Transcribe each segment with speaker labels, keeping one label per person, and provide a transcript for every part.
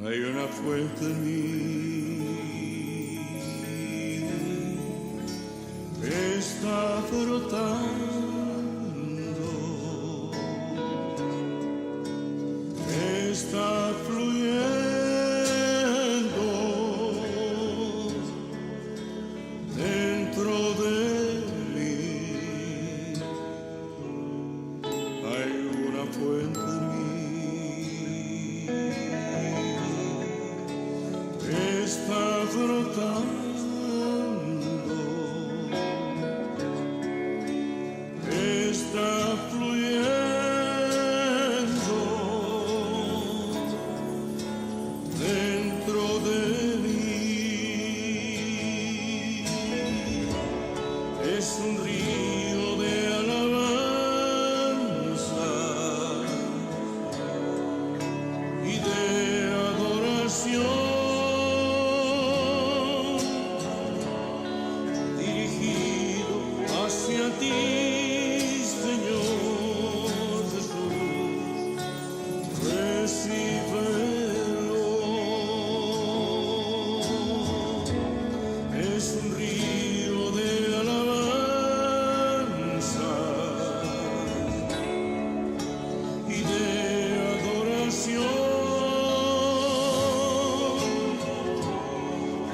Speaker 1: Hay una fuente en mí, está brotando, está fluyendo dentro de mí. Hay una fuente en mí, está brotando, está fluyendo dentro de mí. Es un río de alabanza y de adoración, hacia ti, Señor Jesús, recíbelo. Es un río de alabanza y de adoración,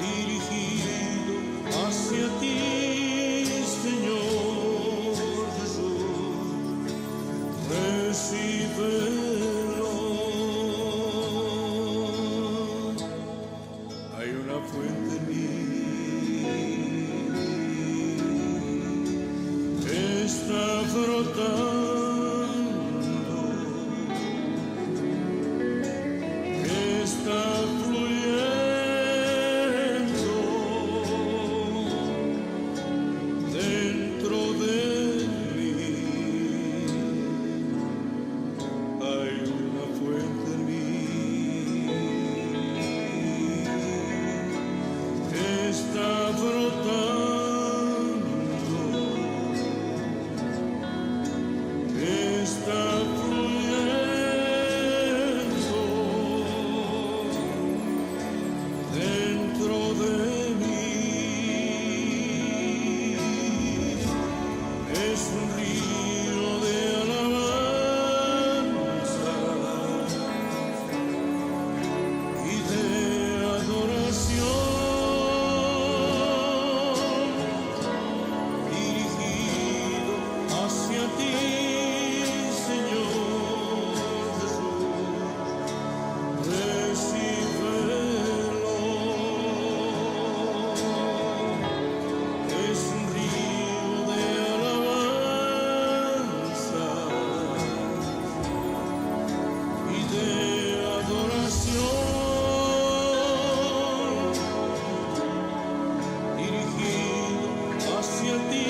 Speaker 1: dirigido hacia ti, Señor Jesús, recíbelo. Hay una fuente en mí, está brotando, está fluyendo dentro de mí. Hay una fuente en mí, está brotando, está fluyendo dentro de mí. Es un río de alabanza y de adoración, dirigido hacia ti, Señor Jesús, recíbelo. Es un río de alabanza y de adoración, dirigido hacia ti,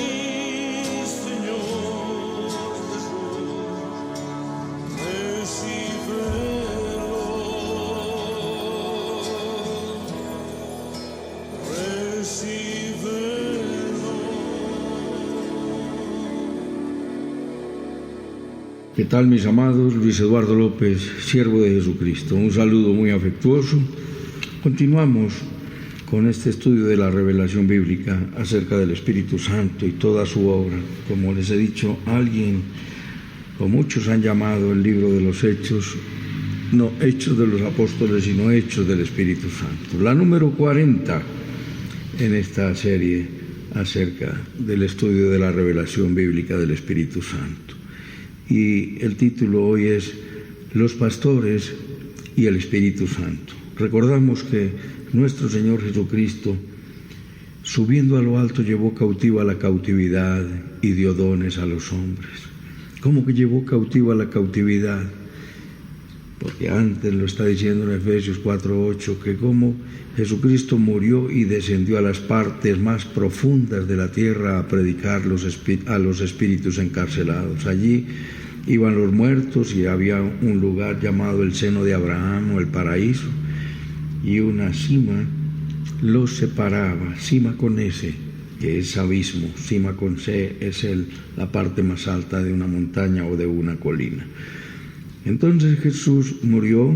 Speaker 1: Señor Jesús, recíbelo, recíbelo.
Speaker 2: ¿Qué tal, mis amados? Luis Eduardo López, siervo de Jesucristo. Un saludo muy afectuoso. Continuamos con este estudio de la revelación bíblica acerca del Espíritu Santo y toda su obra. Como les he dicho, alguien, o muchos han llamado el libro de los Hechos, no Hechos de los Apóstoles, sino Hechos del Espíritu Santo. La número 40 en esta serie acerca del estudio de la revelación bíblica del Espíritu Santo. Y el título hoy es Los pastores y el Espíritu Santo. Recordamos que nuestro Señor Jesucristo, subiendo a lo alto, llevó cautiva la cautividad y dio dones a los hombres. ¿Cómo que llevó cautiva la cautividad? Porque antes lo está diciendo en Efesios 4:8, que como Jesucristo murió y descendió a las partes más profundas de la tierra a predicar a los espíritus encarcelados. Allí iban los muertos y había un lugar llamado el seno de Abraham o el paraíso, y una cima los separaba, cima con S, que es abismo, cima con C es la parte más alta de una montaña o de una colina. Entonces Jesús murió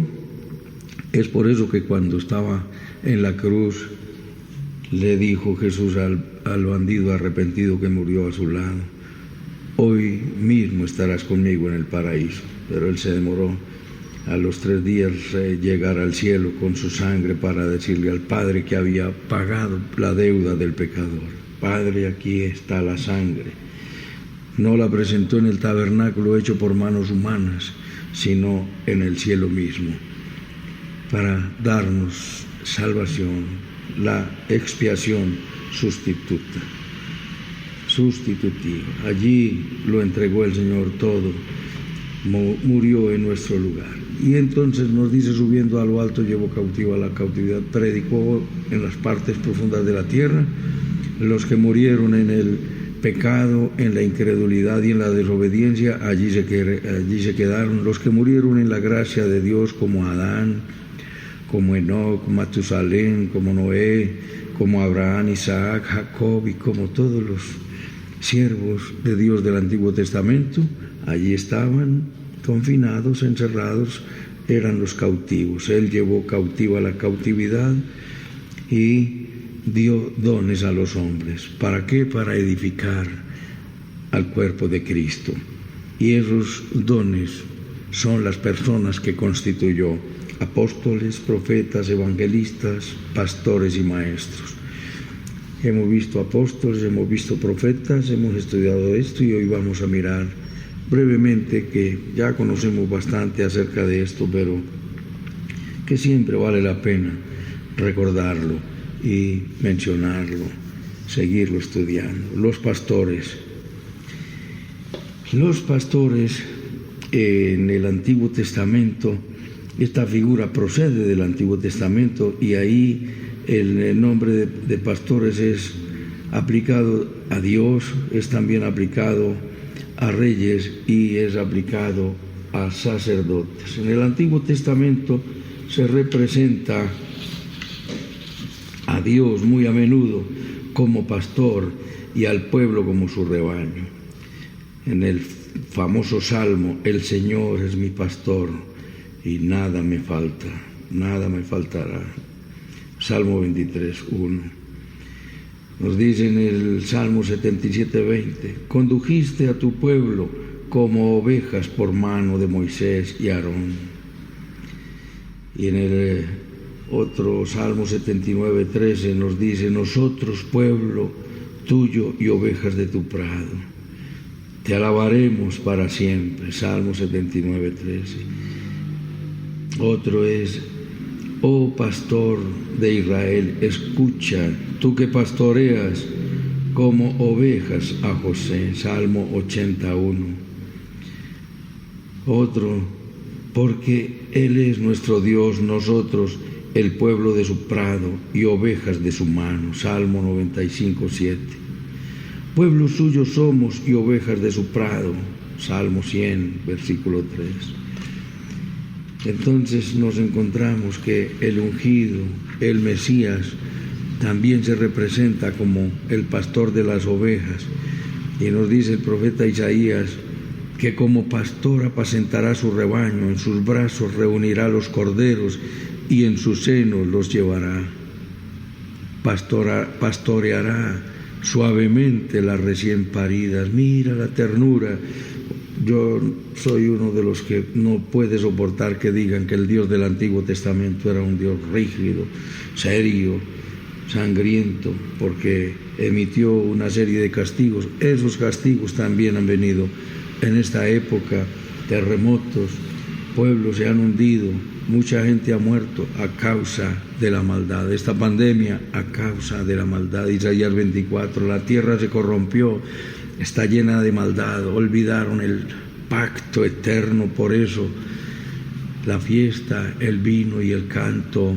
Speaker 2: Es por eso que cuando estaba en la cruz le dijo Jesús al bandido arrepentido que murió a su lado: hoy mismo estarás conmigo en el paraíso. Pero él se demoró. A los 3 días llegar al cielo con su sangre para decirle al Padre que había pagado la deuda del pecador: Padre, aquí está la sangre. No la presentó en el tabernáculo hecho por manos humanas, sino en el cielo mismo, para darnos salvación, la expiación sustitutiva. Allí lo entregó el Señor todo, murió en nuestro lugar. Y entonces nos dice: subiendo a lo alto, llevó cautivo a la cautividad, predicó en las partes profundas de la tierra. Los que murieron en el pecado, en la incredulidad y en la desobediencia, allí se quedaron. Los que murieron en la gracia de Dios, como Adán, como Enoc, como Matusalén, como Noé, como Abraham, Isaac, Jacob y como todos los siervos de Dios del Antiguo Testamento, allí estaban confinados, encerrados, eran los cautivos. Él llevó cautiva la cautividad y dio dones a los hombres. ¿Para qué? Para edificar al cuerpo de Cristo. Y esos dones son las personas que constituyó: apóstoles, profetas, evangelistas, pastores y maestros. Hemos visto apóstoles, hemos visto profetas, hemos estudiado esto y hoy vamos a mirar brevemente, que ya conocemos bastante acerca de esto, pero que siempre vale la pena recordarlo y mencionarlo, seguirlo estudiando. Los pastores en el Antiguo Testamento, esta figura procede del Antiguo Testamento, y ahí el nombre de pastores es aplicado a Dios, es también aplicado a reyes y es aplicado a sacerdotes. En el Antiguo Testamento se representa a Dios muy a menudo como pastor y al pueblo como su rebaño. En el famoso Salmo: el Señor es mi pastor y nada me falta, nada me faltará. Salmo 23:1. Nos dice en el Salmo 77:20: condujiste a tu pueblo como ovejas por mano de Moisés y Aarón. Y en el otro Salmo 79:13 nos dice: nosotros, pueblo tuyo y ovejas de tu prado, te alabaremos para siempre. Salmo 79:13. Otro es: oh pastor de Israel, escucha, tú que pastoreas como ovejas a José. Salmo 81. Otro: porque Él es nuestro Dios, nosotros el pueblo de su prado y ovejas de su mano. Salmo 95:7. Pueblo suyo somos y ovejas de su prado. Salmo 100, versículo 3. Entonces nos encontramos que el ungido, el Mesías, también se representa como el pastor de las ovejas. Y nos dice el profeta Isaías que como pastor apacentará su rebaño, en sus brazos reunirá los corderos y en su seno los llevará. Pastoreará suavemente las recién paridas. Mira la ternura. Yo soy uno de los que no puede soportar que digan que el Dios del Antiguo Testamento era un Dios rígido, serio, sangriento, porque emitió una serie de castigos. Esos castigos también han venido en esta época: terremotos, pueblos se han hundido, mucha gente ha muerto a causa de la maldad. Esta pandemia a causa de la maldad. Isaías 24: la tierra se corrompió, está llena de maldad, olvidaron el pacto eterno. Por eso la fiesta, el vino y el canto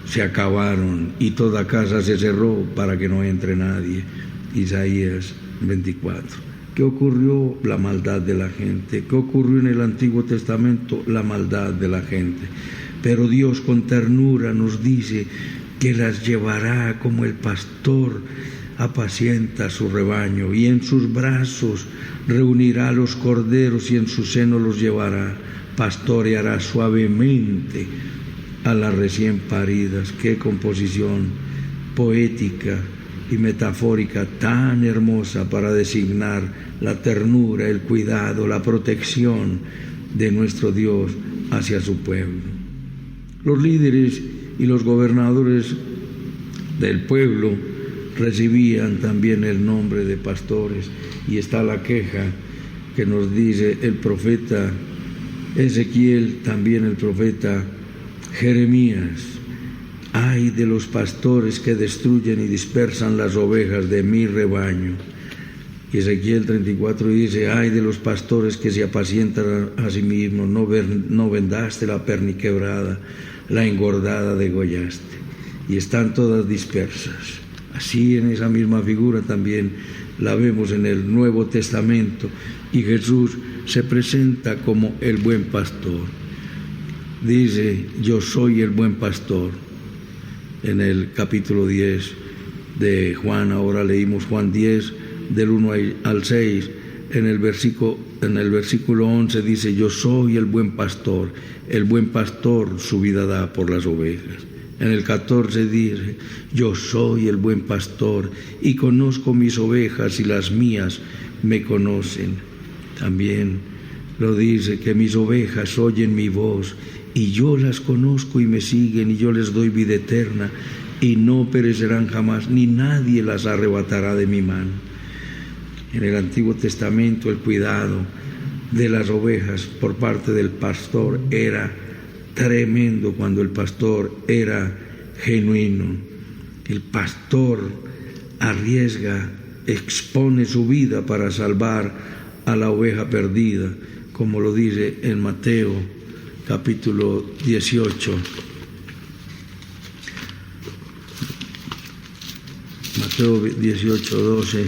Speaker 2: se acabaron y toda casa se cerró para que no entre nadie. Isaías 24. ¿Qué ocurrió? La maldad de la gente. ¿Qué ocurrió en el Antiguo Testamento? La maldad de la gente. Pero Dios con ternura nos dice que las llevará como el pastor apacienta su rebaño, y en sus brazos reunirá los corderos y en su seno los llevará. Pastoreará suavemente a las recién paridas. Qué composición poética y metafórica tan hermosa para designar la ternura, el cuidado, la protección de nuestro Dios hacia su pueblo. Los líderes y los gobernadores del pueblo recibían también el nombre de pastores, y está la queja que nos dice el profeta Ezequiel, también el profeta Jeremías: ay de los pastores que destruyen y dispersan las ovejas de mi rebaño. Y Ezequiel 34 dice: ay de los pastores que se apacientan a sí mismos, no vendaste la perniquebrada, la engordada degollaste. Y están todas dispersas. Así, en esa misma figura también la vemos en el Nuevo Testamento, y Jesús se presenta como el buen pastor. Dice: yo soy el buen pastor. En el capítulo 10 de Juan, ahora leímos Juan 10, del 1 al 6, en el versículo 11 dice: yo soy el buen pastor su vida da por las ovejas. En el 14 dice: yo soy el buen pastor y conozco mis ovejas y las mías me conocen. También lo dice que mis ovejas oyen mi voz y yo las conozco y me siguen, y yo les doy vida eterna y no perecerán jamás, ni nadie las arrebatará de mi mano. En el Antiguo Testamento el cuidado de las ovejas por parte del pastor era tremendo cuando el pastor era genuino. El pastor arriesga, expone su vida para salvar a la oveja perdida, como lo dice en Mateo capítulo 18. Mateo 18, 12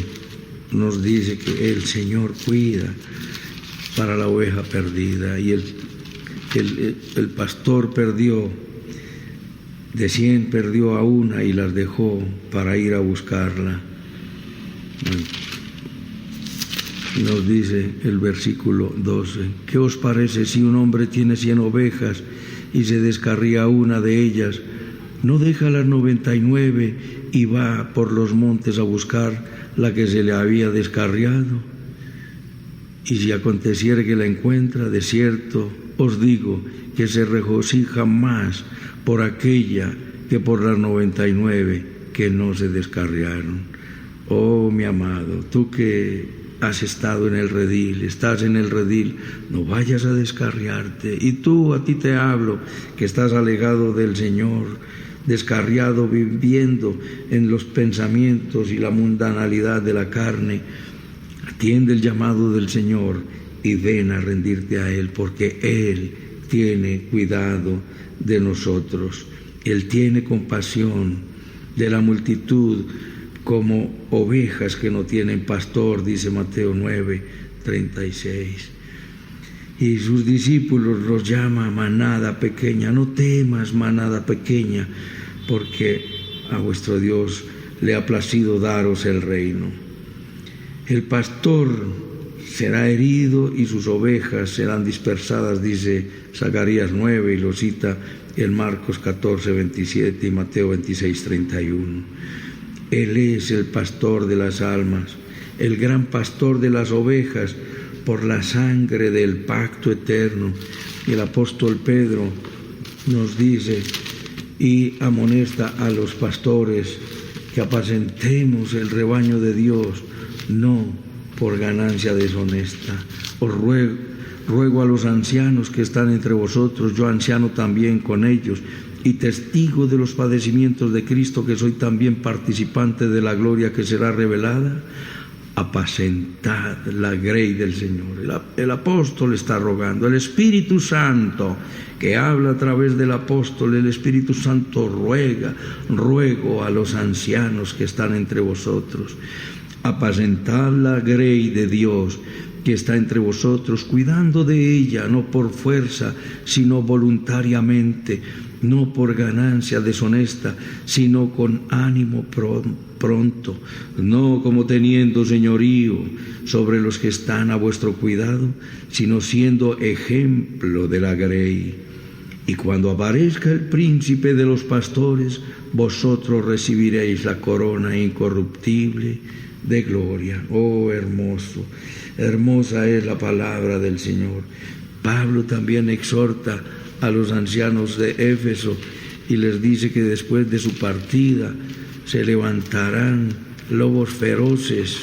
Speaker 2: nos dice que el Señor cuida para la oveja perdida, y el pastor perdió, de 100 perdió a una y las dejó para ir a buscarla. Nos dice el versículo 12: ¿qué os parece si un hombre tiene 100 ovejas y se descarría una de ellas? ¿No deja las 99 y va por los montes a buscar la que se le había descarriado? Y si aconteciere que la encuentra, de cierto os digo que se regocija más por aquella que por las 99 que no se descarriaron. Oh, mi amado, tú que has estado en el redil, estás en el redil, no vayas a descarriarte. Y tú, a ti te hablo, que estás alejado del Señor, descarriado, viviendo en los pensamientos y la mundanalidad de la carne. Atiende el llamado del Señor y ven a rendirte a Él, porque Él tiene cuidado de nosotros. Él tiene compasión de la multitud como ovejas que no tienen pastor, dice Mateo 9, 36. Y sus discípulos los llama manada pequeña. No temas, manada pequeña, porque a vuestro Dios le ha placido daros el reino. El pastor será herido y sus ovejas serán dispersadas, dice Zacarías 9, y lo cita en Marcos 14, 27 y Mateo 26, 31. Él es el pastor de las almas, el gran pastor de las ovejas por la sangre del pacto eterno. Y el apóstol Pedro nos dice y amonesta a los pastores que apacentemos el rebaño de Dios, no por ganancia deshonesta. Os ruego a los ancianos que están entre vosotros, yo anciano también con ellos, y testigo de los padecimientos de Cristo, que soy también participante de la gloria que será revelada, apacentad la grey del Señor. El apóstol está rogando, el Espíritu Santo que habla a través del apóstol, el Espíritu Santo ruego a los ancianos que están entre vosotros, apacentad la grey de Dios que está entre vosotros, cuidando de ella, no por fuerza, sino voluntariamente, no por ganancia deshonesta, sino con ánimo pronto, no como teniendo señorío sobre los que están a vuestro cuidado, sino siendo ejemplo de la grey. Y cuando aparezca el príncipe de los pastores, vosotros recibiréis la corona incorruptible de gloria. Oh, hermoso, hermosa es la palabra del Señor. Pablo también exhorta a los ancianos de Éfeso y les dice que después de su partida se levantarán lobos feroces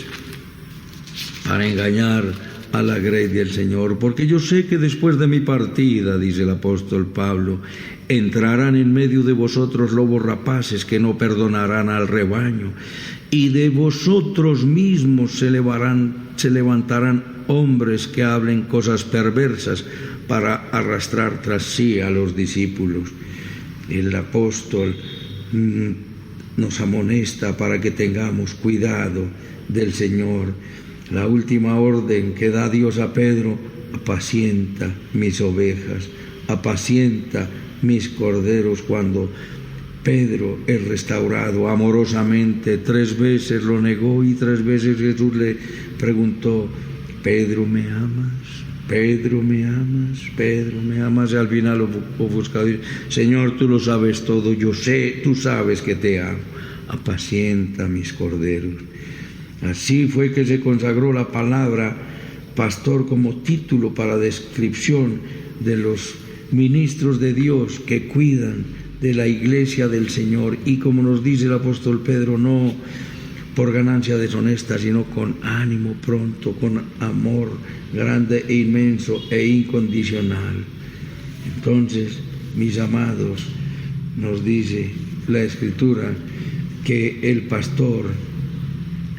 Speaker 2: para engañar a la grey del Señor, porque yo sé que después de mi partida, dice el apóstol Pablo, entrarán en medio de vosotros lobos rapaces que no perdonarán al rebaño, y de vosotros mismos se levantarán hombres que hablen cosas perversas para arrastrar tras sí a los discípulos. El apóstol nos amonesta para que tengamos cuidado del Señor. La última orden que da Dios a Pedro: apacienta mis ovejas, apacienta mis corderos. Cuando Pedro es restaurado amorosamente, 3 veces lo negó y 3 veces Jesús le preguntó: Pedro, ¿me amas? Pedro, ¿me amas? Pedro, ¿me amas? Y al final ofuscado dice: Señor, tú lo sabes todo, yo sé, tú sabes que te amo, apacienta mis corderos. Así fue que se consagró la palabra pastor como título para descripción de los ministros de Dios que cuidan de la iglesia del Señor, y como nos dice el apóstol Pedro, no por ganancia deshonesta, sino con ánimo pronto, con amor grande e inmenso e incondicional. Entonces, mis amados, nos dice la Escritura que el pastor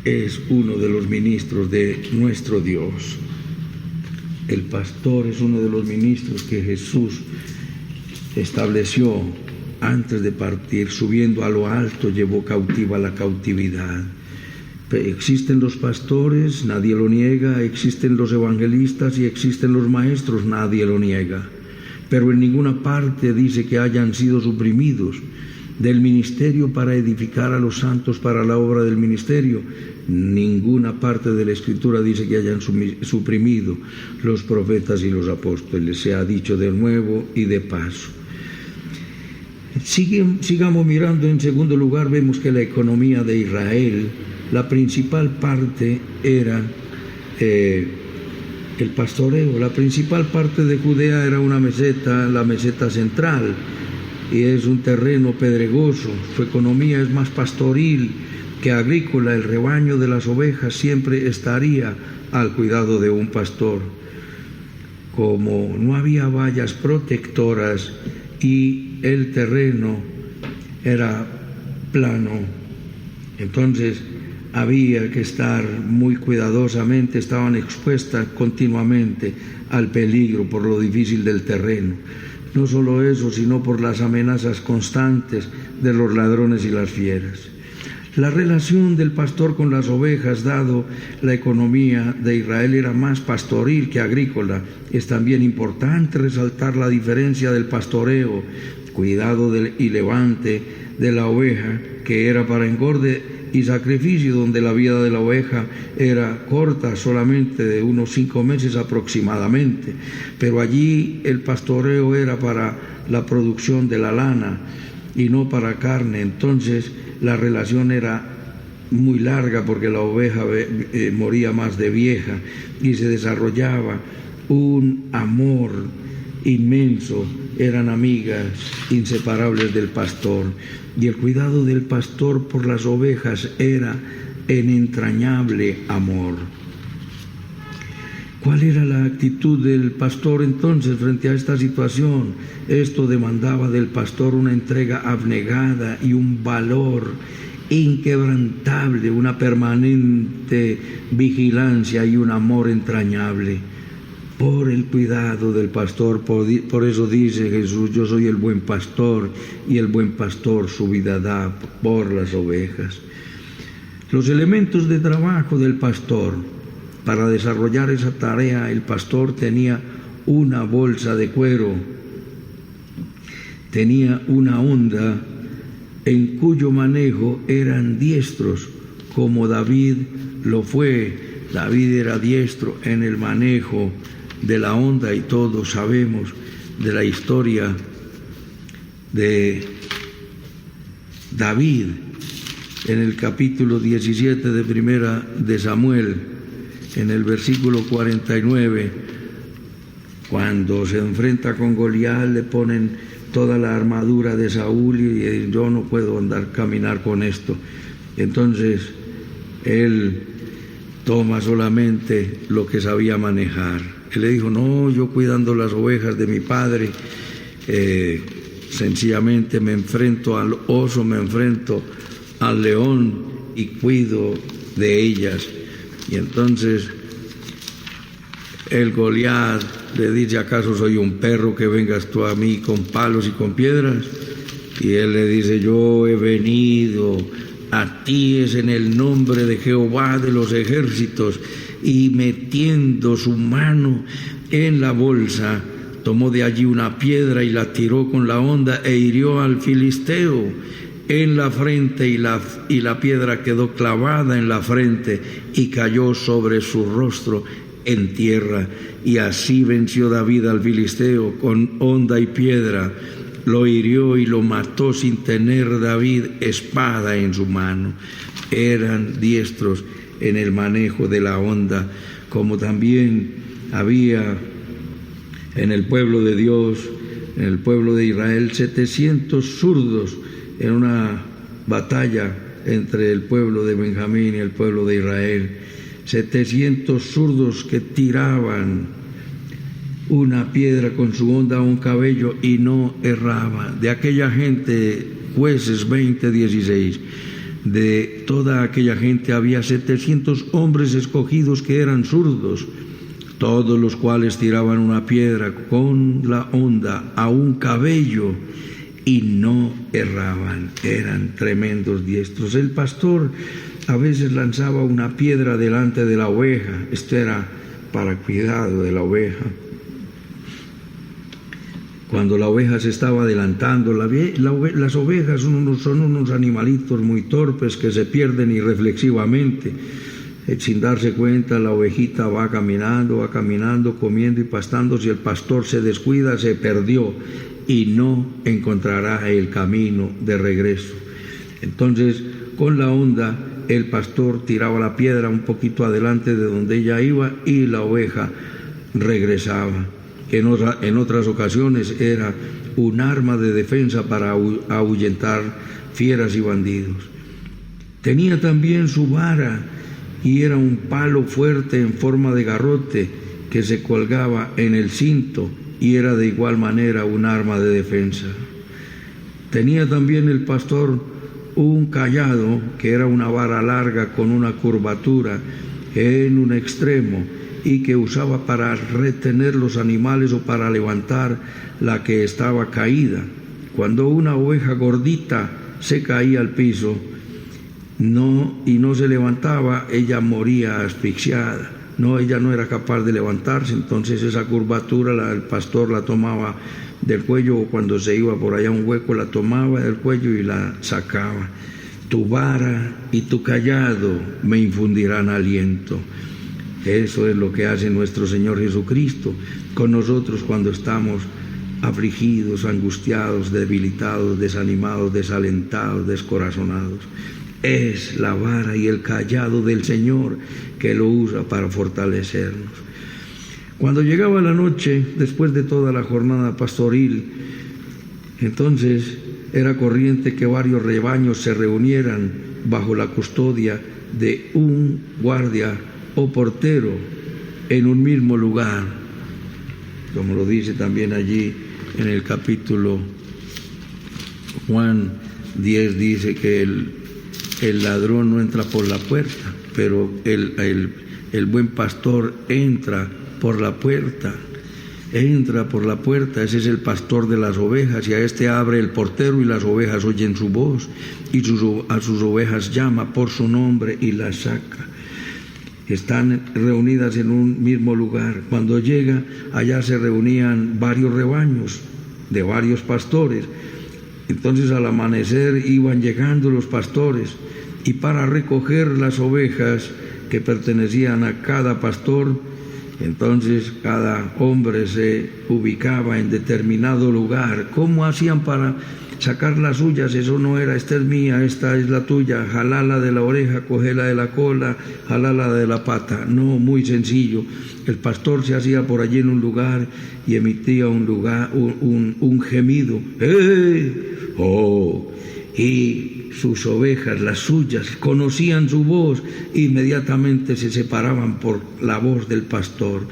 Speaker 2: es uno de los ministros de nuestro Dios. El pastor es uno de los ministros que Jesús estableció antes de partir. Subiendo a lo alto, llevó cautiva la cautividad. Existen los pastores, nadie lo niega. Existen los evangelistas y existen los maestros, nadie lo niega. Pero en ninguna parte dice que hayan sido suprimidos del ministerio para edificar a los santos para la obra del ministerio. Ninguna parte de la Escritura dice que hayan suprimido los profetas y los apóstoles. Se ha dicho de nuevo y de paso. Sigamos mirando. En segundo lugar, vemos que la economía de Israel, la principal parte era el pastoreo. La principal parte de Judea era una meseta, la meseta central, y es un terreno pedregoso. Su economía es más pastoril que agrícola. El rebaño de las ovejas siempre estaría al cuidado de un pastor. Como no había vallas protectoras y el terreno era plano, entonces había que estar muy cuidadosamente, estaban expuestas continuamente al peligro por lo difícil del terreno. No solo eso, sino por las amenazas constantes de los ladrones y las fieras. La relación del pastor con las ovejas, dado la economía de Israel era más pastoril que agrícola, es también importante resaltar la diferencia del pastoreo, cuidado y levante de la oveja, que era para engorde y sacrificio, donde la vida de la oveja era corta, solamente de unos 5 meses aproximadamente, pero allí el pastoreo era para la producción de la lana y no para carne. Entonces la relación era muy larga, porque la oveja moría más de vieja y se desarrollaba un amor inmenso. Eran amigas inseparables del pastor, y el cuidado del pastor por las ovejas era en entrañable amor. ¿Cuál era la actitud del pastor entonces frente a esta situación? Esto demandaba del pastor una entrega abnegada y un valor inquebrantable, una permanente vigilancia y un amor entrañable por el cuidado del pastor. Por eso dice Jesús: yo soy el buen pastor, y el buen pastor su vida da por las ovejas. Los elementos de trabajo del pastor: para desarrollar esa tarea, el pastor tenía una bolsa de cuero, tenía una honda en cuyo manejo eran diestros, como David lo fue. David era diestro en el manejo de la honda, y todos sabemos de la historia de David en el capítulo 17 de Primera de Samuel, en el versículo 49, cuando se enfrenta con Goliat, le ponen toda la armadura de Saúl y yo no puedo caminar con esto. Entonces él toma solamente lo que sabía manejar. Él le dijo: no, yo cuidando las ovejas de mi padre, sencillamente me enfrento al oso, me enfrento al león y cuido de ellas. Y entonces el Goliat le dice: ¿acaso soy un perro que vengas tú a mí con palos y con piedras? Y él le dice: yo he venido a ti es en el nombre de Jehová de los ejércitos. Y metiendo su mano en la bolsa, tomó de allí una piedra y la tiró con la honda e hirió al filisteo en la frente, y la piedra quedó clavada en la frente y cayó sobre su rostro en tierra. Y así venció David al filisteo con honda y piedra. Lo hirió y lo mató sin tener David espada en su mano. Eran diestros en el manejo de la honda, como también había en el pueblo de Dios, en el pueblo de Israel, 700 zurdos en una batalla entre el pueblo de Benjamín y el pueblo de Israel. 700 zurdos que tiraban una piedra con su honda a un cabello y no erraba. De aquella gente, Jueces 20:16, de toda aquella gente había 700 hombres escogidos que eran zurdos, todos los cuales tiraban una piedra con la honda a un cabello y no erraban. Eran tremendos diestros. El pastor a veces lanzaba una piedra delante de la oveja. Esto era para cuidado de la oveja. Cuando la oveja se estaba adelantando, las ovejas son unos animalitos muy torpes que se pierden irreflexivamente. Sin darse cuenta, la ovejita va caminando, comiendo y pastando. Si el pastor se descuida, se perdió y no encontrará el camino de regreso. Entonces, con la honda, el pastor tiraba la piedra un poquito adelante de donde ella iba y la oveja regresaba. En otras ocasiones era un arma de defensa para ahuyentar fieras y bandidos. Tenía también su vara y era un palo fuerte en forma de garrote que se colgaba en el cinto y era de igual manera un arma de defensa. Tenía también el pastor un cayado que era una vara larga con una curvatura en un extremo y que usaba para retener los animales o para levantar la que estaba caída. Cuando una oveja gordita se caía al piso y no se levantaba, ella moría asfixiada. Ella no era capaz de levantarse, entonces esa curvatura el pastor la tomaba del cuello, o cuando se iba por allá a un hueco la tomaba del cuello y la sacaba. Tu vara y tu cayado me infundirán aliento. Eso es lo que hace nuestro Señor Jesucristo con nosotros cuando estamos afligidos, angustiados, debilitados, desanimados, desalentados, descorazonados. Es la vara y el cayado del Señor que lo usa para fortalecernos. Cuando llegaba la noche, después de toda la jornada pastoril, entonces era corriente que varios rebaños se reunieran bajo la custodia de un guardia o portero en un mismo lugar, como lo dice también allí en el capítulo Juan 10, dice que el ladrón no entra por la puerta, pero el buen pastor entra por la puerta. Entra por la puerta, ese es el pastor de las ovejas, y a este abre el portero y las ovejas oyen su voz, y a sus ovejas llama por su nombre y las saca. Están reunidas en un mismo lugar. Cuando llega, allá se reunían varios rebaños de varios pastores. Entonces al amanecer iban llegando los pastores, y para recoger las ovejas que pertenecían a cada pastor, Entonces cada hombre se ubicaba en determinado lugar. ¿Cómo hacían para sacar las suyas? Eso no era, esta es mía, esta es la tuya, jalala de la oreja, cogela de la cola, jalala de la pata. No, muy sencillo. El pastor se hacía por allí en un lugar y emitía un gemido. ¡Eh! ¡Oh! Y sus ovejas, las suyas, conocían su voz, inmediatamente se separaban por la voz del pastor.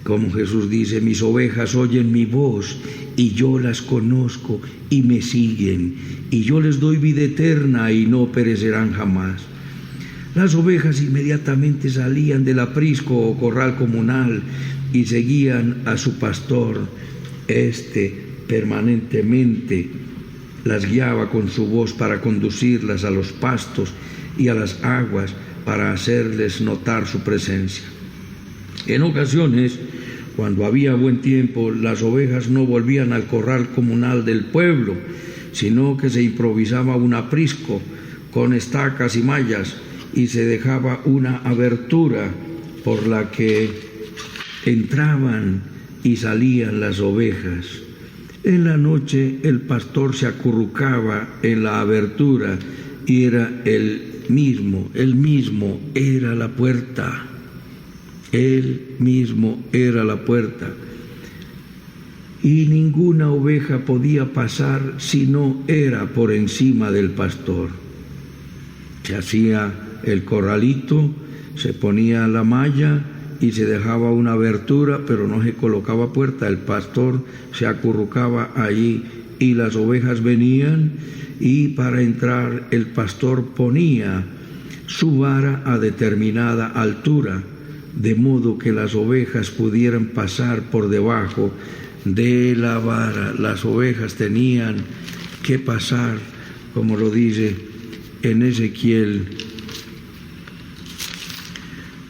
Speaker 2: Como Jesús dice, mis ovejas oyen mi voz y yo las conozco y me siguen, y yo les doy vida eterna y no perecerán jamás. Las ovejas inmediatamente salían del aprisco o corral comunal y seguían a su pastor. Permanentemente las guiaba con su voz para conducirlas a los pastos y a las aguas, para hacerles notar su presencia. En ocasiones, cuando había buen tiempo, las ovejas no volvían al corral comunal del pueblo, sino que se improvisaba un aprisco con estacas y mallas y se dejaba una abertura por la que entraban y salían las ovejas. En la noche el pastor se acurrucaba en la abertura y era él mismo era la puerta. Él mismo era la puerta. Y ninguna oveja podía pasar si no era por encima del pastor. Se hacía el corralito, se ponía la malla y se dejaba una abertura, pero no se colocaba puerta. El pastor se acurrucaba allí y las ovejas venían, y para entrar el pastor ponía su vara a determinada altura, de modo que las ovejas pudieran pasar por debajo de la vara. Las ovejas tenían que pasar, como lo dice en Ezequiel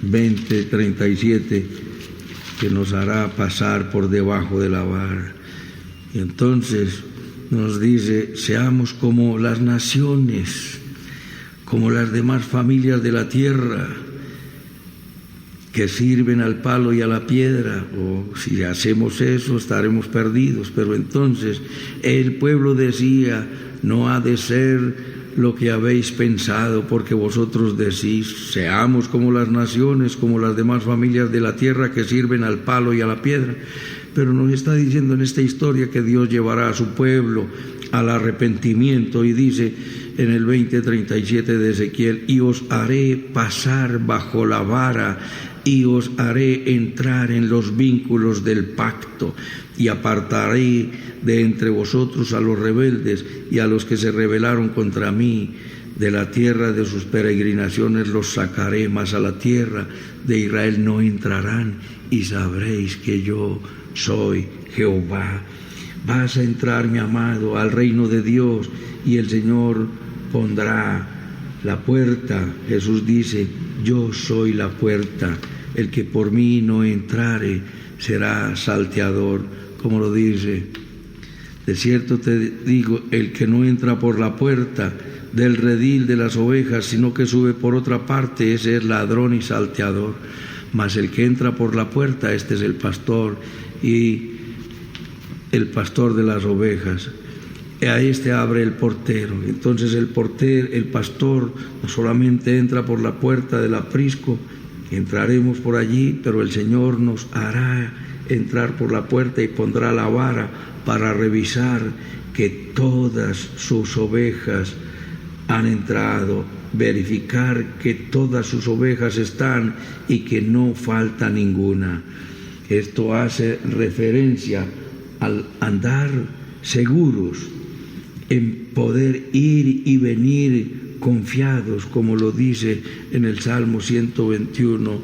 Speaker 2: 20:37, que nos hará pasar por debajo de la vara. Y entonces nos dice, seamos como las naciones, como las demás familias de la tierra, que sirven al palo y a la piedra. O si hacemos eso estaremos perdidos. Pero entonces el pueblo decía, no ha de ser lo que habéis pensado, porque vosotros decís, seamos como las naciones, como las demás familias de la tierra, que sirven al palo y a la piedra. Pero nos está diciendo en esta historia que Dios llevará a su pueblo al arrepentimiento, y dice en el 20:37 de Ezequiel, y os haré pasar bajo la vara, y os haré entrar en los vínculos del pacto, y apartaré de entre vosotros a los rebeldes y a los que se rebelaron contra mí. De la tierra de sus peregrinaciones los sacaré, mas a la tierra de Israel no entrarán, y sabréis que yo soy Jehová. Vas a entrar, mi amado, al reino de Dios, y el Señor pondrá la puerta. Jesús dice, yo soy la puerta, el que por mí no entrare será salteador, como lo dice. De cierto te digo, el que no entra por la puerta del redil de las ovejas, sino que sube por otra parte, ese es ladrón y salteador. Mas el que entra por la puerta, este es el pastor, y el pastor de las ovejas. A este abre el portero. Entonces el pastor no solamente entra por la puerta del aprisco, entraremos por allí, pero el Señor nos hará entrar por la puerta y pondrá la vara para revisar que todas sus ovejas han entrado, verificar que todas sus ovejas están y que no falta ninguna. Esto hace referencia al andar seguros, en poder ir y venir confiados, como lo dice en el Salmo 121.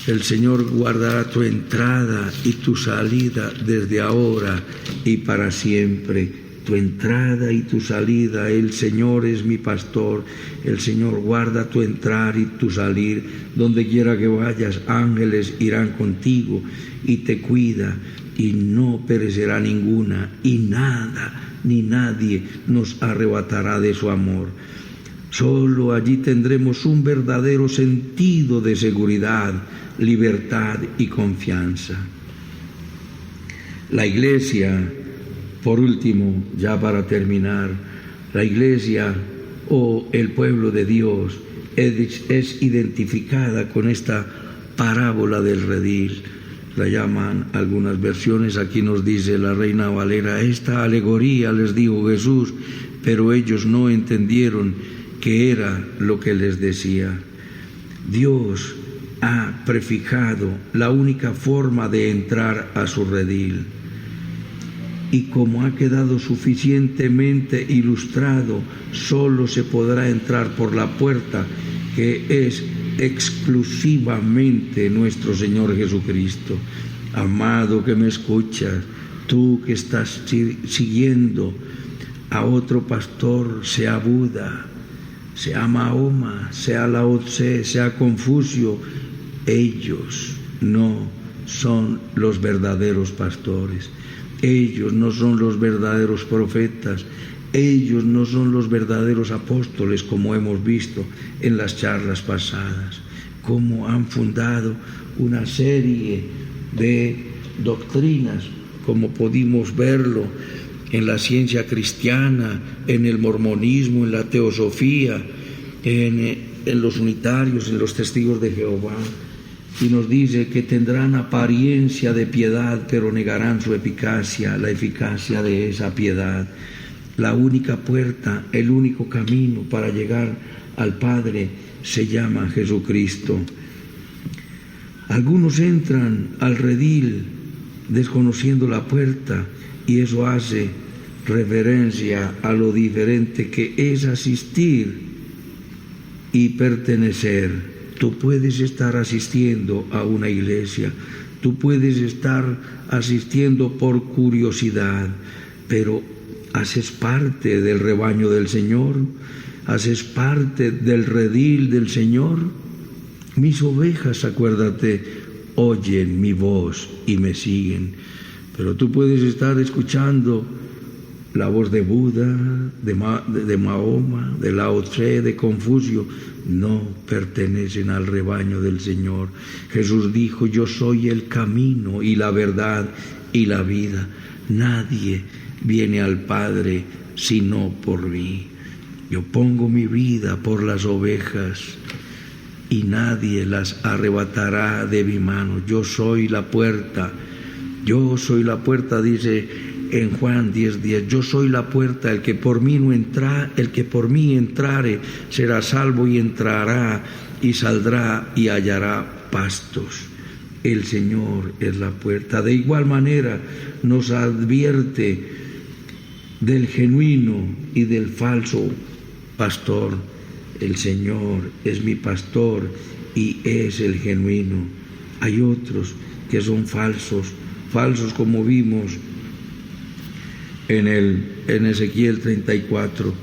Speaker 2: El Señor guardará tu entrada y tu salida desde ahora y para siempre. Tu entrada y tu salida, el Señor es mi pastor, el Señor guarda tu entrar y tu salir. Donde quiera que vayas, ángeles irán contigo y te cuida, y no perecerá ninguna, y nada ni nadie nos arrebatará de su amor. Solo allí tendremos un verdadero sentido de seguridad, libertad y confianza. La Iglesia, por último, ya para terminar, la Iglesia o el pueblo de Dios es identificada con esta parábola del redil. La llaman algunas versiones, aquí nos dice la Reina Valera, esta alegoría les dijo Jesús, pero ellos no entendieron qué era lo que les decía. Dios ha prefijado la única forma de entrar a su redil. Y como ha quedado suficientemente ilustrado, solo se podrá entrar por la puerta que es exclusivamente nuestro Señor Jesucristo. Amado que me escuchas, tú que estás siguiendo a otro pastor, sea Buda, sea Mahoma, sea Lao Tse, sea Confucio, ellos no son los verdaderos pastores. Ellos no son los verdaderos profetas, ellos no son los verdaderos apóstoles, como hemos visto en las charlas pasadas, como han fundado una serie de doctrinas, como pudimos verlo en la ciencia cristiana, en el mormonismo, en la teosofía, en los unitarios, en los testigos de Jehová. Y nos dice que tendrán apariencia de piedad, pero negarán su eficacia, la eficacia de esa piedad. La única puerta, el único camino para llegar al Padre se llama Jesucristo. Algunos entran al redil desconociendo la puerta y eso hace reverencia a lo diferente que es asistir y pertenecer. Tú puedes estar asistiendo a una iglesia, tú puedes estar asistiendo por curiosidad, pero haces parte del rebaño del Señor, haces parte del redil del Señor. Mis ovejas, acuérdate, oyen mi voz y me siguen. Pero tú puedes estar escuchando la voz de Buda, de Mahoma, de Lao Tse, de Confucio. No pertenecen al rebaño del Señor. Jesús dijo, yo soy el camino y la verdad y la vida. Nadie viene al Padre sino por mí. Yo pongo mi vida por las ovejas y nadie las arrebatará de mi mano. Yo soy la puerta. Yo soy la puerta, dice en Juan 10:10, yo soy la puerta, el que por mí entrare será salvo y entrará y saldrá y hallará pastos. El Señor es la puerta. De igual manera nos advierte del genuino y del falso pastor. El Señor es mi pastor y es el genuino. Hay otros que son falsos como vimos en Ezequiel 34.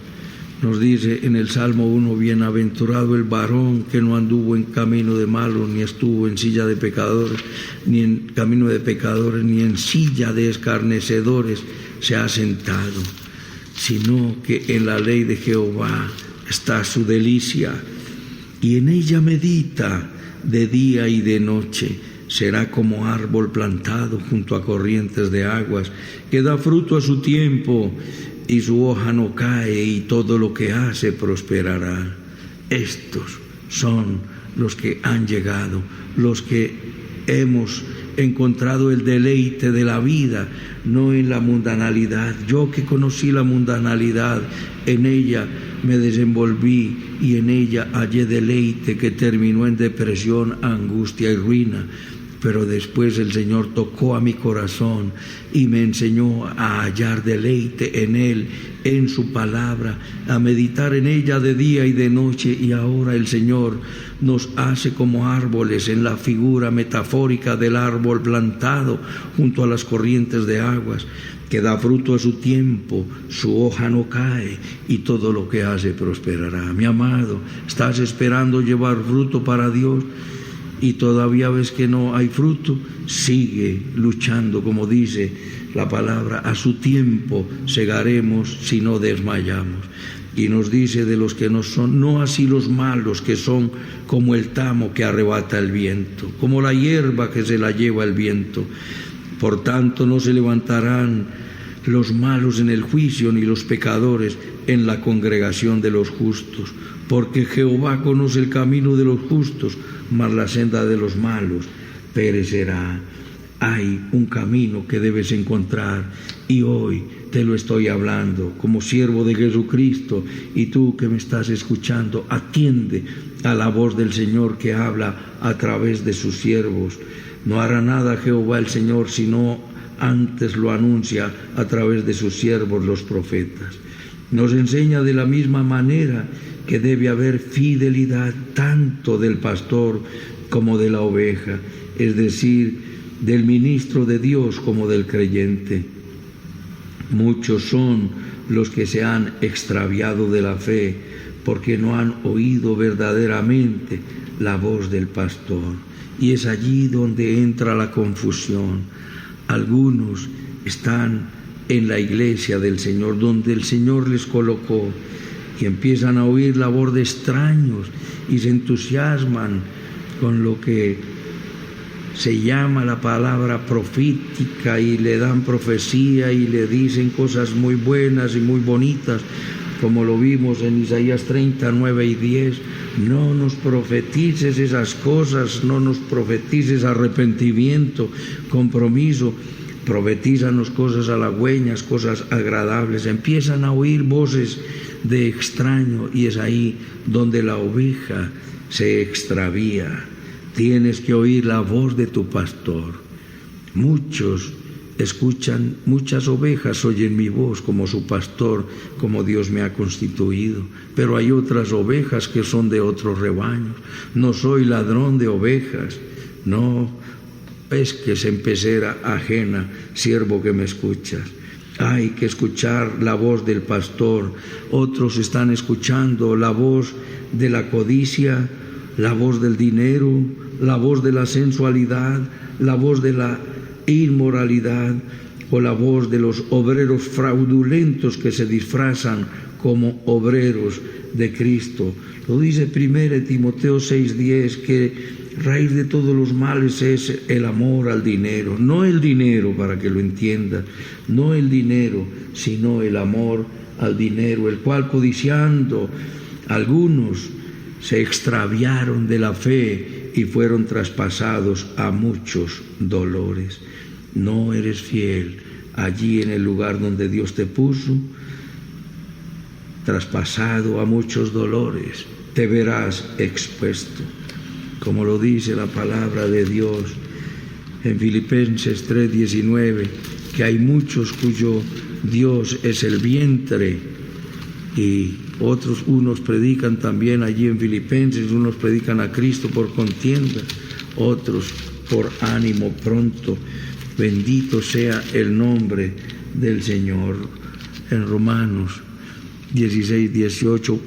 Speaker 2: Nos dice en el Salmo 1, bienaventurado el varón que no anduvo en camino de malos, ni estuvo en silla de pecadores, ni en camino de pecadores, ni en silla de escarnecedores se ha sentado, sino que en la ley de Jehová está su delicia, y en ella medita de día y de noche. Será como árbol plantado junto a corrientes de aguas, que da fruto a su tiempo, y su hoja no cae, y todo lo que hace prosperará. Estos son los que han llegado, los que hemos encontrado el deleite de la vida, no en la mundanalidad. Yo que conocí la mundanalidad, en ella me desenvolví y en ella hallé deleite que terminó en depresión, angustia y ruina. Pero después el Señor tocó a mi corazón y me enseñó a hallar deleite en Él, en su palabra, a meditar en ella de día y de noche. Y ahora el Señor nos hace como árboles en la figura metafórica del árbol plantado junto a las corrientes de aguas, que da fruto a su tiempo, su hoja no cae y todo lo que hace prosperará. Mi amado, ¿estás esperando llevar fruto para Dios y todavía ves que no hay fruto? Sigue luchando, como dice la palabra, a su tiempo segaremos si no desmayamos. Y nos dice de los que no son, no así los malos, que son como el tamo que arrebata el viento, como la hierba que se la lleva el viento. Por tanto, no se levantarán los malos en el juicio, ni los pecadores en la congregación de los justos, porque Jehová conoce el camino de los justos, mas la senda de los malos perecerá. Hay un camino que debes encontrar, y hoy te lo estoy hablando como siervo de Jesucristo, y tú que me estás escuchando, atiende a la voz del Señor que habla a través de sus siervos. No hará nada Jehová el Señor, sino antes lo anuncia a través de sus siervos los profetas. Nos enseña de la misma manera que debe haber fidelidad tanto del pastor como de la oveja, es decir, del ministro de Dios como del creyente. Muchos son los que se han extraviado de la fe porque no han oído verdaderamente la voz del pastor. Y es allí donde entra la confusión. Algunos están en la iglesia del Señor, donde el Señor les colocó, y empiezan a oír la voz de extraños y se entusiasman con lo que se llama la palabra profética, y le dan profecía y le dicen cosas muy buenas y muy bonitas, como lo vimos en Isaías 39 y 10. No nos profetices esas cosas, no nos profetices arrepentimiento, compromiso, profetízanos cosas halagüeñas, cosas agradables. Empiezan a oír voces de extraño, y es ahí donde la oveja se extravía. Tienes que oír la voz de tu pastor. Muchos escuchan, muchas ovejas oyen mi voz como su pastor, como Dios me ha constituido. Pero hay otras ovejas que son de otros rebaños. No soy ladrón de ovejas, no pesques en pecera ajena, siervo que me escuchas. Hay que escuchar la voz del pastor. Otros están escuchando la voz de la codicia, la voz del dinero, la voz de la sensualidad, la voz de la inmoralidad, o la voz de los obreros fraudulentos que se disfrazan como obreros de Cristo. Lo dice 1 Timoteo 6:10, que raíz de todos los males es el amor al dinero. No el dinero, para que lo entiendan, no el dinero, sino el amor al dinero, el cual codiciando algunos se extraviaron de la fe y fueron traspasados a muchos dolores. No eres fiel allí en el lugar donde Dios te puso, traspasado a muchos dolores, te verás expuesto. Como lo dice la palabra de Dios en Filipenses 3:19, que hay muchos cuyo Dios es el vientre, y unos predican también allí en Filipenses, unos predican a Cristo por contienda, otros por ánimo pronto. Bendito sea el nombre del Señor. En Romanos 16:18,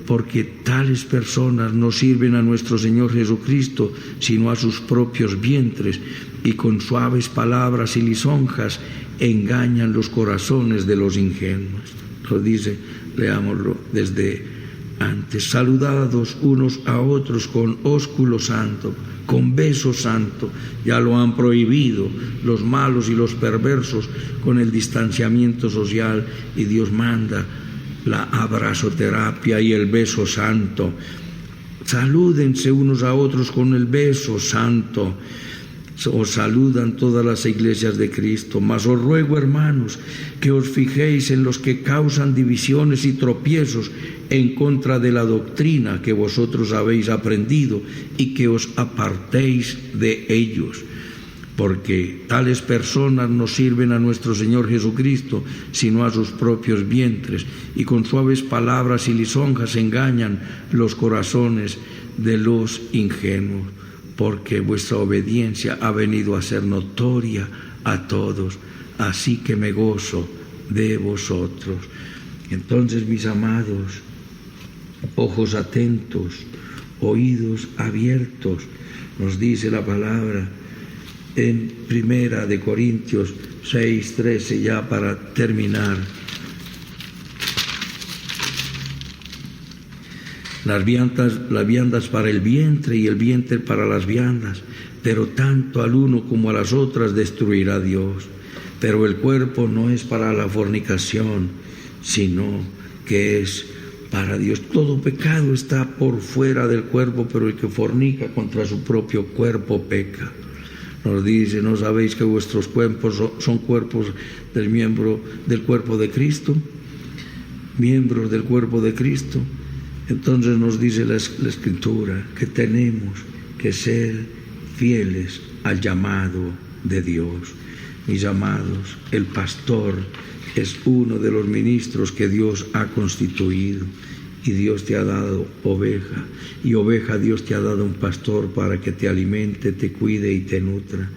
Speaker 2: porque tales personas no sirven a nuestro Señor Jesucristo, sino a sus propios vientres, y con suaves palabras y lisonjas engañan los corazones de los ingenuos. Lo dice, leámoslo desde antes. Saludados unos a otros con ósculo santo, con beso santo. Ya lo han prohibido los malos y los perversos con el distanciamiento social, y Dios manda la abrazoterapia y el beso santo. Salúdense unos a otros con el beso santo. Os saludan todas las iglesias de Cristo. Mas os ruego, hermanos, que os fijéis en los que causan divisiones y tropiezos en contra de la doctrina que vosotros habéis aprendido, y que os apartéis de ellos. Porque tales personas no sirven a nuestro Señor Jesucristo, sino a sus propios vientres, y con suaves palabras y lisonjas engañan los corazones de los ingenuos. Porque vuestra obediencia ha venido a ser notoria a todos, así que me gozo de vosotros. Entonces, mis amados, ojos atentos, oídos abiertos, nos dice la palabra en 1 Corintios 6:13, ya para terminar. las viandas para el vientre y el vientre para las viandas, pero tanto al uno como a las otras destruirá Dios. Pero el cuerpo no es para la fornicación, sino que es para Dios. Todo pecado está por fuera del cuerpo, pero el que fornica contra su propio cuerpo peca. Nos dice, ¿no sabéis que vuestros cuerpos son cuerpos del cuerpo de Cristo? Miembros del cuerpo de Cristo. Entonces nos dice la Escritura que tenemos que ser fieles al llamado de Dios. Mis amados, el pastor es uno de los ministros que Dios ha constituido, y Dios te ha dado oveja, y oveja Dios te ha dado un pastor para que te alimente, te cuide y te nutra.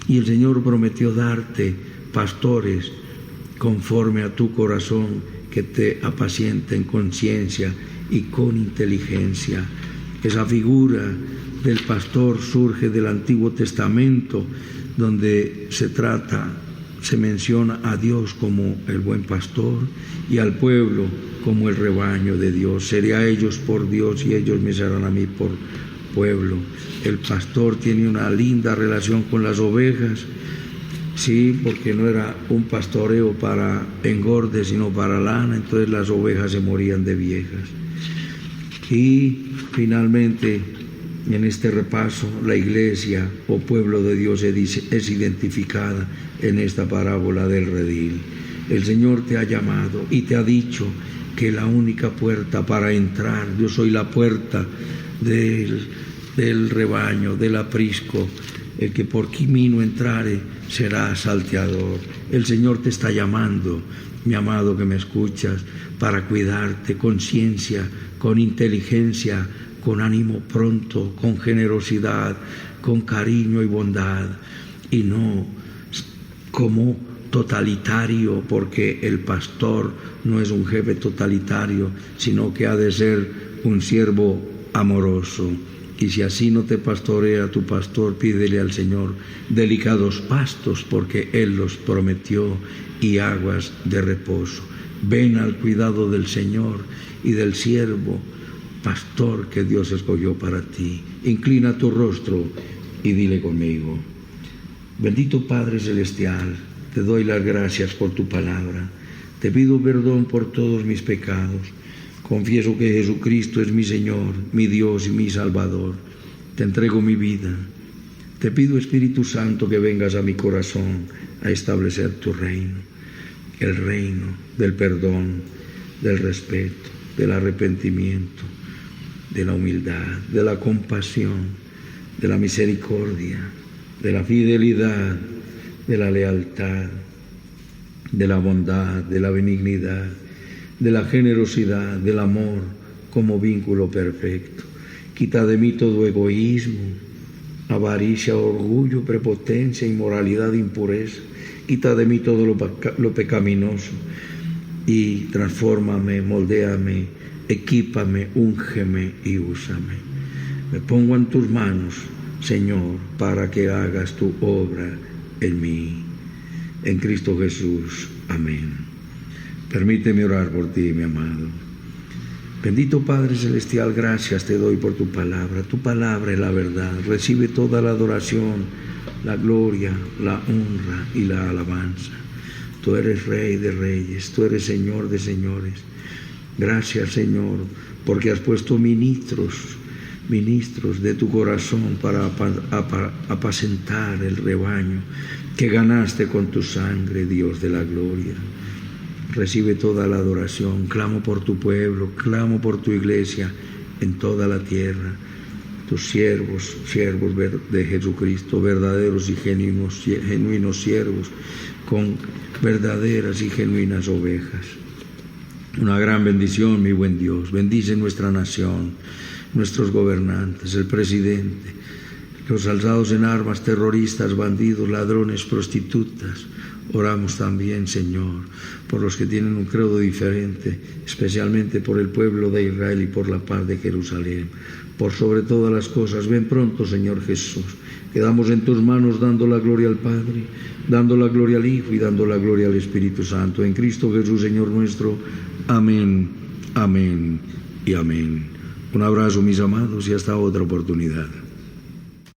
Speaker 2: Y el Señor prometió darte pastores conforme a tu corazón, que te apacienten con ciencia y con inteligencia. Esa figura del pastor surge del Antiguo Testamento, donde se menciona a Dios como el buen pastor y al pueblo como el rebaño de Dios. Seré a ellos por Dios y ellos me serán a mí por pueblo. El pastor tiene una linda relación con las ovejas, sí, porque no era un pastoreo para engorde, sino para lana, entonces las ovejas se morían de viejas. Y finalmente, en este repaso, la iglesia o pueblo de Dios es identificada en esta parábola del redil. El Señor te ha llamado y te ha dicho que la única puerta para entrar, yo soy la puerta del rebaño, del aprisco, el que por camino entrare será salteador. El Señor te está llamando, mi amado que me escuchas, para cuidarte con ciencia, con inteligencia, con ánimo pronto, con generosidad, con cariño y bondad, y no como totalitario, porque el pastor no es un jefe totalitario, sino que ha de ser un siervo amoroso. Y si así no te pastorea tu pastor, pídele al Señor delicados pastos, porque Él los prometió, y aguas de reposo. Ven al cuidado del Señor y del siervo pastor que Dios escogió para ti. Inclina tu rostro y dile conmigo: bendito Padre Celestial, te doy las gracias por tu palabra. Te pido perdón por todos mis pecados. Confieso que Jesucristo es mi Señor, mi Dios y mi Salvador. Te entrego mi vida. Te pido, Espíritu Santo, que vengas a mi corazón a establecer tu reino, el reino del perdón, del respeto, del arrepentimiento, de la humildad, de la compasión, de la misericordia, de la fidelidad, de la lealtad, de la bondad, de la benignidad, de la generosidad, del amor como vínculo perfecto. Quita de mí todo egoísmo, avaricia, orgullo, prepotencia, inmoralidad, impureza. Quita de mí todo lo pecaminoso y transfórmame, moldéame, equípame, úngeme y úsame. Me pongo en tus manos, Señor, para que hagas tu obra en mí. En Cristo Jesús. Amén. Permíteme orar por ti, mi amado. Bendito Padre Celestial, gracias te doy por tu palabra. Tu palabra es la verdad. Recibe toda la adoración, la gloria, la honra y la alabanza. Tú eres Rey de reyes, tú eres Señor de señores. Gracias, Señor, porque has puesto ministros de tu corazón para apacentar el rebaño que ganaste con tu sangre, Dios de la gloria. Recibe toda la adoración. Clamo por tu pueblo, clamo por tu iglesia en toda la tierra. Tus siervos de Jesucristo, verdaderos y genuinos siervos, con verdaderas y genuinas ovejas. Una gran bendición, mi buen Dios. Bendice nuestra nación, nuestros gobernantes, el presidente, los alzados en armas, terroristas, bandidos, ladrones, prostitutas. Oramos también, Señor, por los que tienen un credo diferente, especialmente por el pueblo de Israel y por la paz de Jerusalén. Por sobre todas las cosas, ven pronto, Señor Jesús. Quedamos en tus manos dando la gloria al Padre, dando la gloria al Hijo y dando la gloria al Espíritu Santo. En Cristo Jesús, Señor nuestro. Amén, amén y amén. Un abrazo, mis amados, y hasta otra oportunidad.